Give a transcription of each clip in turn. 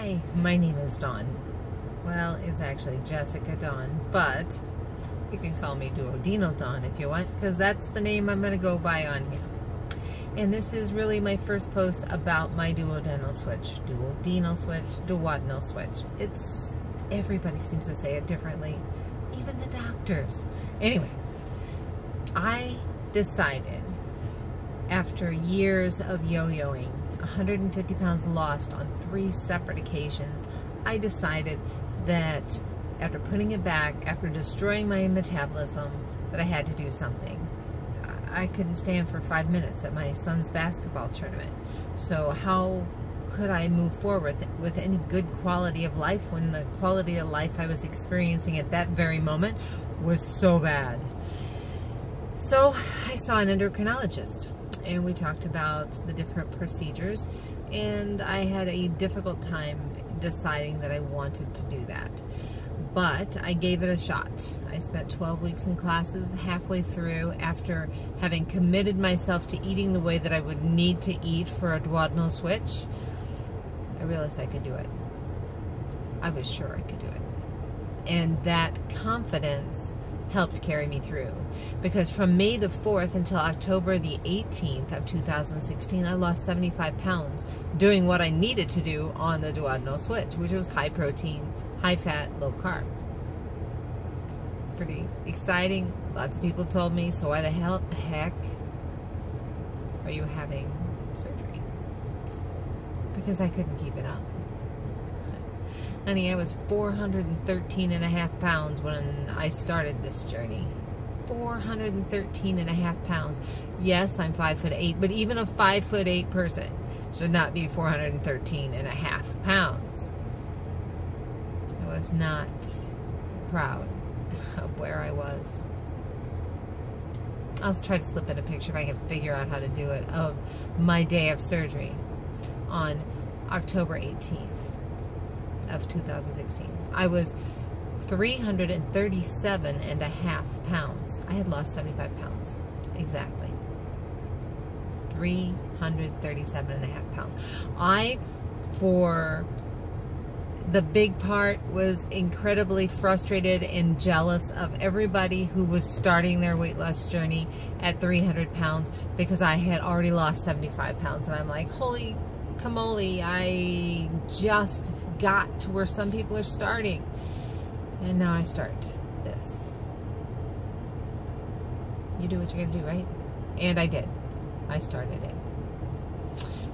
Hi, my name is Dawn. Well, it's actually Jessica Dawn, but you can call me Duodenal Dawn if you want, because that's the name I'm going to go by on here. And this is really my first post about my duodenal switch. Duodenal switch, duodenal switch. Everybody seems to say it differently, even the doctors. Anyway, I decided after years of yo-yoing, 150 pounds lost on 3 separate occasions, I decided that after putting it back, after destroying my metabolism, that I had to do something. I couldn't stand for 5 minutes at my son's basketball tournament. So how could I move forward with any good quality of life when the quality of life I was experiencing at that very moment was so bad? So I saw an endocrinologist, and we talked about the different procedures, and I had a difficult time deciding that I wanted to do that. But I gave it a shot. I spent 12 weeks in classes. Halfway through, after having committed myself to eating the way that I would need to eat for a duodenal switch, I realized I could do it. I was sure I could do it. And that confidence helped carry me through, because from May the 4th until October the 18th of 2016, I lost 75 pounds doing what I needed to do on the duodenal switch, which was high protein, high fat, low carb. Pretty exciting. Lots of people told me, so why the heck are you having surgery? Because I couldn't keep it up. Honey, I was 413.5 pounds when I started this journey. 413.5 pounds. Yes, I'm 5'8", but even a 5'8" person should not be 413.5 pounds. I was not proud of where I was. I'll try to slip in a picture if I can figure out how to do it, of my day of surgery on October 18th. Of 2016. I was 337.5 pounds. I had lost 75 pounds. Exactly. 337.5 pounds. I, for the big part, was incredibly frustrated and jealous of everybody who was starting their weight loss journey at 300 pounds, because I had already lost 75 pounds. And I'm like, holy camole, I just got to where some people are starting, and now I start this. You do what you're gonna do, right? And I did. I started it.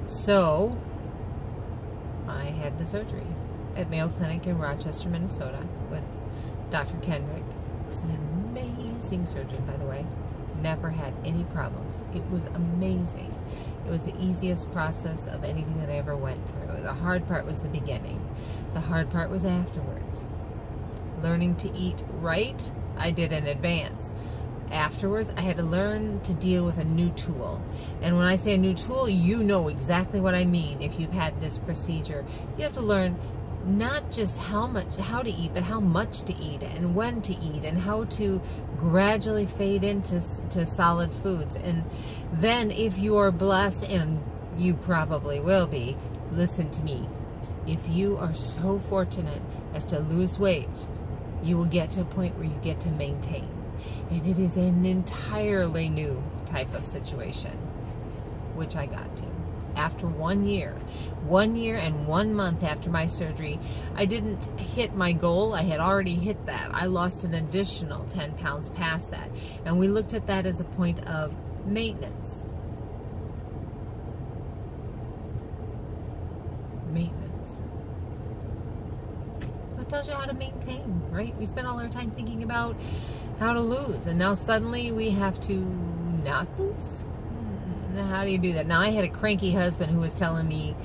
So I had the surgery at Mayo Clinic in Rochester, Minnesota, with Dr. Kendrick. He was an amazing surgeon, by the way. Never had any problems. It was amazing. It was the easiest process of anything that I ever went through. The hard part was the beginning. The hard part was afterwards. Learning to eat right, I did in advance. Afterwards, I had to learn to deal with a new tool. And when I say a new tool, you know exactly what I mean. If you've had this procedure, you have to learn not just how to eat, but how much to eat, and when to eat, and how to gradually fade into solid foods. And then, if you are blessed, and you probably will be, listen to me, if you are so fortunate as to lose weight, you will get to a point where you get to maintain. And it is an entirely new type of situation, which I got to. After 1 year and 1 month after my surgery, I didn't hit my goal. I had already hit that. I lost an additional 10 pounds past that. And we looked at that as a point of maintenance. Maintenance. What tells you how to maintain, right? We spend all our time thinking about how to lose, and now suddenly we have to not lose? How do you do that? Now, I had a cranky husband who was telling me,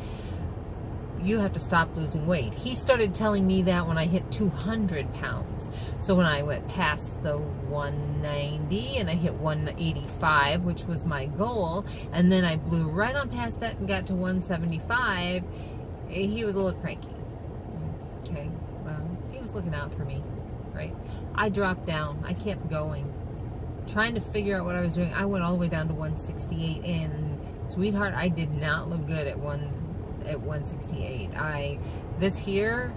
you have to stop losing weight. He started telling me that when I hit 200 pounds. So when I went past the 190 and I hit 185, which was my goal, and then I blew right on past that and got to 175, he was a little cranky. Okay, well, he was looking out for me, right? I dropped down. I kept going, trying to figure out what I was doing. I went all the way down to 168, and sweetheart, I did not look good at at 168. This year,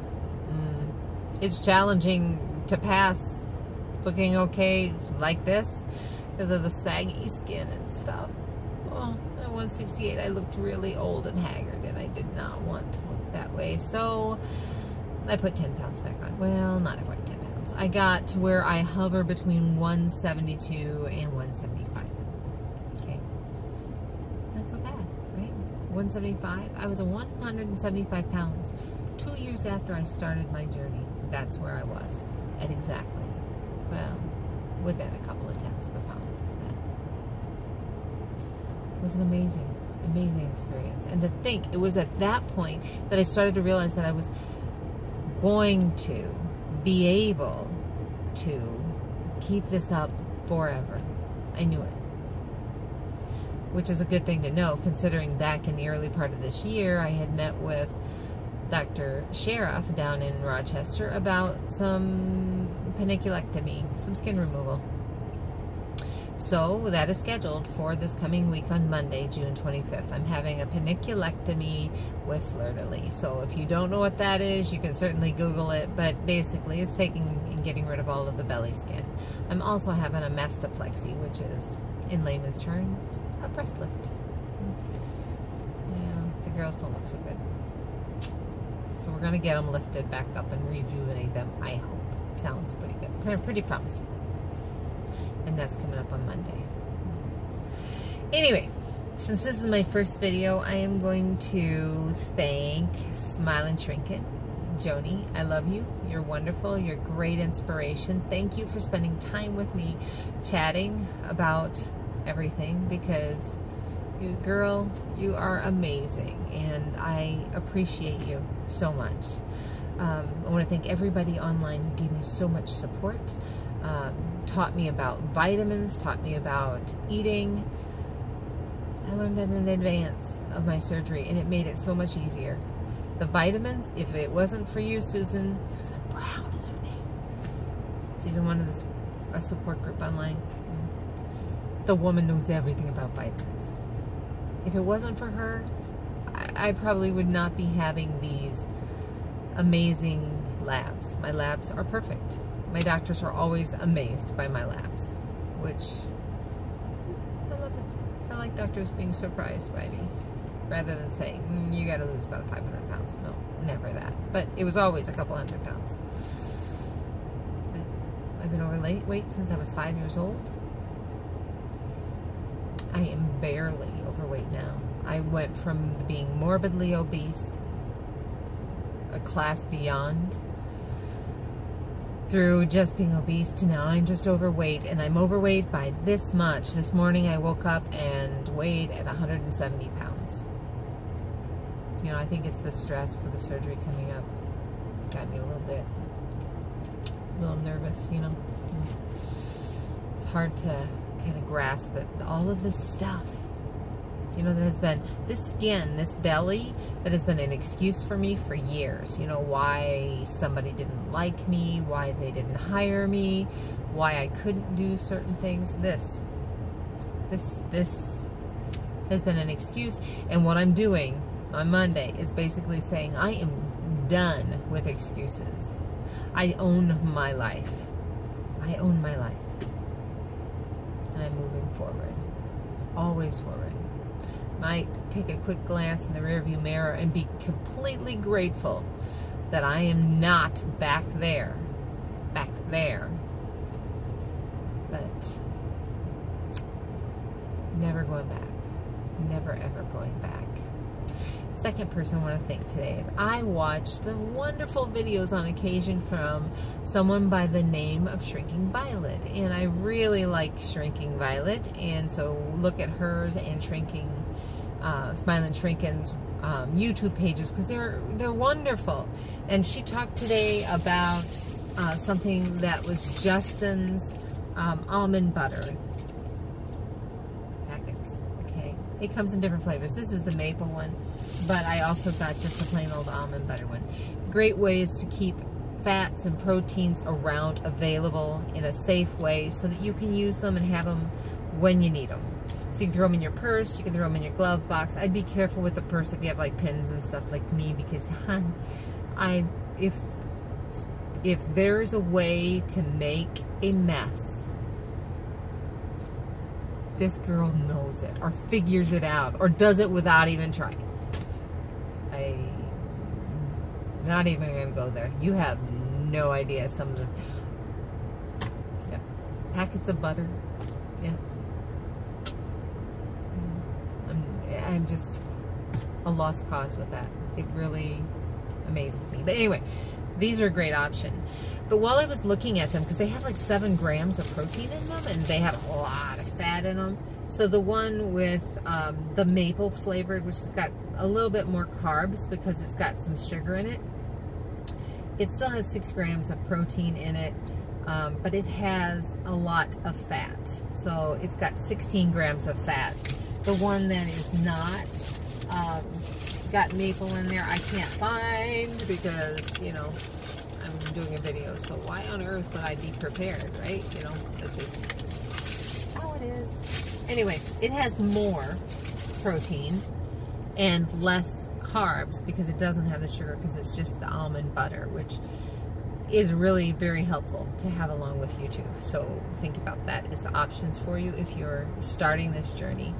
it's challenging to pass looking okay like this because of the saggy skin and stuff. Well, at 168, I looked really old and haggard, and I did not want to look that way. So I put 10 pounds back on. Well, not quite 10 pounds. I got to where I hover between 172 and 175. Okay. Not so bad, right? 175. I was 175 pounds 2 years after I started my journey. That's where I was at exactly. Well, within a couple of tenths of a pound. It was an amazing, amazing experience. And to think, it was at that point that I started to realize that I was going to be able to keep this up forever. I knew it. Which is a good thing to know, considering back in the early part of this year, I had met with Dr. Sheriff down in Rochester about some paniculectomy, some skin removal. So that is scheduled for this coming week on Monday, June 25th. I'm having a paniculectomy with fleur-de-lis. So if you don't know what that is, you can certainly Google it. But basically, it's taking and getting rid of all of the belly skin. I'm also having a mastopexy, which is, in layman's terms, a breast lift. Yeah, the girls don't look so good. So we're going to get them lifted back up and rejuvenate them, I hope. Sounds pretty good. Pretty promising. And that's coming up on Monday. Anyway, since this is my first video, I am going to thank Smile and Shrink It. Joni, I love you. You're wonderful. You're great inspiration. Thank you for spending time with me chatting about everything, because you, girl, you are amazing, and I appreciate you so much. I want to thank everybody online who gave me so much support. Taught me about vitamins, taught me about eating. I learned that in advance of my surgery, and it made it so much easier. The vitamins, if it wasn't for you, Susan Brown is her name. She's in one of a support group online. The woman knows everything about vitamins. If it wasn't for her, I probably would not be having these amazing labs. My labs are perfect. My doctors are always amazed by my labs, which I love it. I like doctors being surprised by me, rather than saying, you got to lose about 500 pounds. No, never that. But it was always a couple hundred pounds. But I've been overweight since I was 5 years old. I am barely overweight now. I went from being morbidly obese, a class beyond, through just being obese to now I'm just overweight, and I'm overweight by this much. This morning I woke up and weighed at 170 pounds. You know, I think it's the stress for the surgery coming up. Got me a little nervous, you know. It's hard to kind of grasp it. All of this stuff, you know, that has been, this skin, this belly, that has been an excuse for me for years. You know, why somebody didn't like me, why they didn't hire me, why I couldn't do certain things. This has been an excuse. And what I'm doing on Monday is basically saying I am done with excuses. I own my life. I own my life. And I'm moving forward. Always forward. Might take a quick glance in the rearview mirror and be completely grateful that I am not back there. But never going back. Never ever going back. Second person I want to thank today is I watched the wonderful videos on occasion from someone by the name of Shrinking Violet, and I really like Shrinking Violet, and so look at hers and Shrinking Smile and Shrinkin's YouTube pages, because they're wonderful. And she talked today about something that was Justin's almond butter packets. Okay, it comes in different flavors. This is the maple one, but I also got just the plain old almond butter one. Great ways to keep fats and proteins around, available in a safe way, so that you can use them and have them when you need them. So you can throw them in your purse, you can throw them in your glove box. I'd be careful with the purse if you have like pins and stuff like me, because if there's a way to make a mess, this girl knows it, or figures it out, or does it without even trying. I'm not even going to go there. You have no idea some of the packets of butter. Yeah. I'm just a lost cause with that. It really amazes me. But anyway, these are a great option. But while I was looking at them, because they have like 7 grams of protein in them, and they have a lot of fat in them. So the one with the maple flavored, which has got a little bit more carbs because it's got some sugar in it, it still has 6 grams of protein in it, but it has a lot of fat. So it's got 16 grams of fat. The one that is not got maple in there, I can't find, because, you know, I'm doing a video, so why on earth would I be prepared, right? You know, that's just how it is. Anyway, it has more protein and less carbs because it doesn't have the sugar, because it's just the almond butter, which is really very helpful to have along with you too. So think about that as the options for you if you're starting this journey.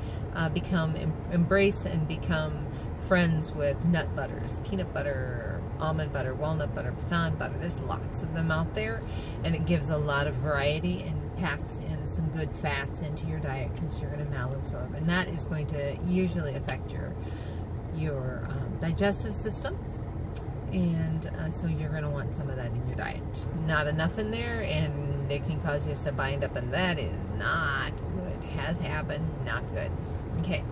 Embrace and become friends with nut butters, peanut butter, almond butter, walnut butter, pecan butter. There's lots of them out there, and it gives a lot of variety and packs in some good fats into your diet, because you're going to malabsorb, and that is going to usually affect your digestive system. And so you're going to want some of that in your diet. Not enough in there, and it can cause you to bind up, and that is not good. Has happened, not good. Okay,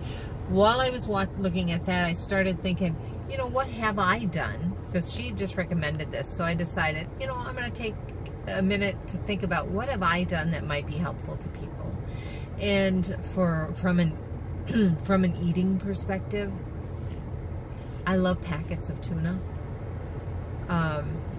while I was looking at that, I started thinking, you know, what have I done? Because she just recommended this, so I decided, you know, I'm going to take a minute to think about what have I done that might be helpful to people. And from an eating perspective, I love packets of tuna.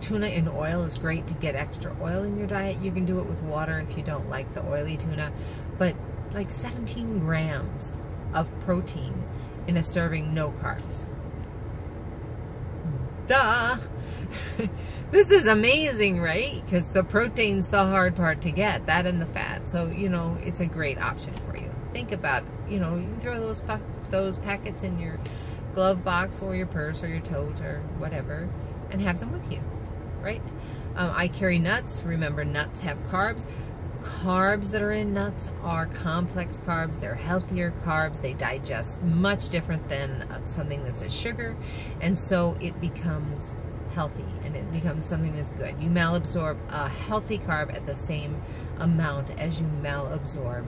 Tuna in oil is great to get extra oil in your diet. You can do it with water if you don't like the oily tuna, but like 17 grams of protein in a serving, no carbs. Duh! This is amazing, right? Because the protein's the hard part to get, that and the fat. So, you know, it's a great option for you. Think about it. You know, you can throw those packets in your glove box or your purse or your tote or whatever, and have them with you, right? I carry nuts. Remember, nuts have carbs. Carbs that are in nuts are complex carbs. They're healthier carbs. They digest much different than something that's a sugar, and so it becomes healthy, and it becomes something that's good. You malabsorb a healthy carb at the same amount as you malabsorb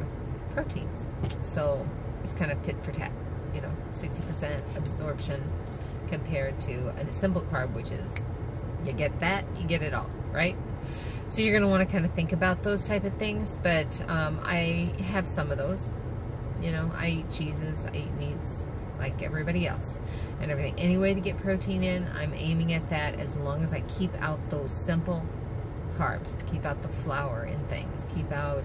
proteins. So it's kind of tit for tat, you know, 60% absorption compared to a simple carb, which is you get that, you get it all, right? So you're going to want to kind of think about those type of things, but I have some of those. You know, I eat cheeses, I eat meats like everybody else and everything. Any way to get protein in, I'm aiming at that, as long as I keep out those simple carbs, keep out the flour in things, keep out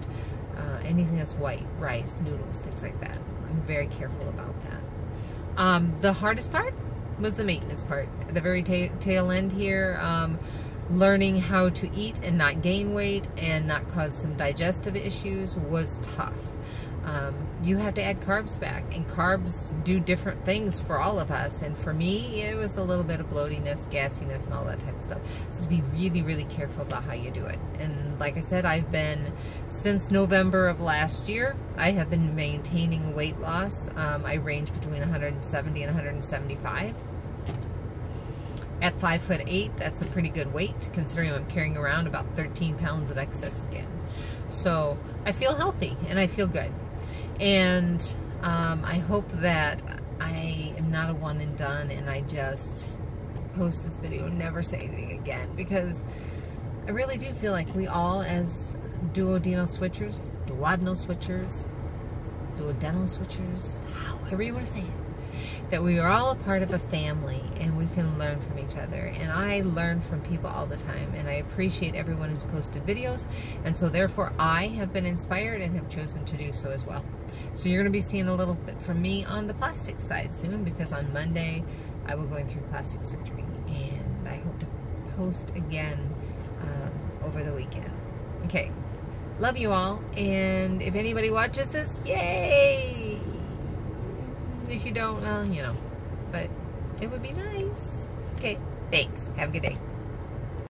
anything that's white, rice, noodles, things like that. I'm very careful about that. The hardest part was the maintenance part. At the very tail end here, learning how to eat and not gain weight and not cause some digestive issues was tough. You have to add carbs back, and carbs do different things for all of us, and for me it was a little bit of bloatiness, gassiness, and all that type of stuff. So to be really, really careful about how you do it. And like I said, I've been, since November of last year, I have been maintaining weight loss. I range between 170 and 175. At 5'8", that's a pretty good weight, considering I'm carrying around about 13 pounds of excess skin. So I feel healthy and I feel good. And I hope that I am not a one and done, and I just post this video and never say anything again, because I really do feel like we all, as duodenal switchers, however you want to say it, that we are all a part of a family and we can learn from each other. And I learn from people all the time, and I appreciate everyone who's posted videos, and so therefore I have been inspired and have chosen to do so as well. So you're going to be seeing a little bit from me on the plastic side soon, because on Monday I will be going through plastic surgery, and I hope to post again over the weekend. Okay. Love you all, and if anybody watches this, yay! If you don't, well, you know, but it would be nice. Okay, thanks. Have a good day.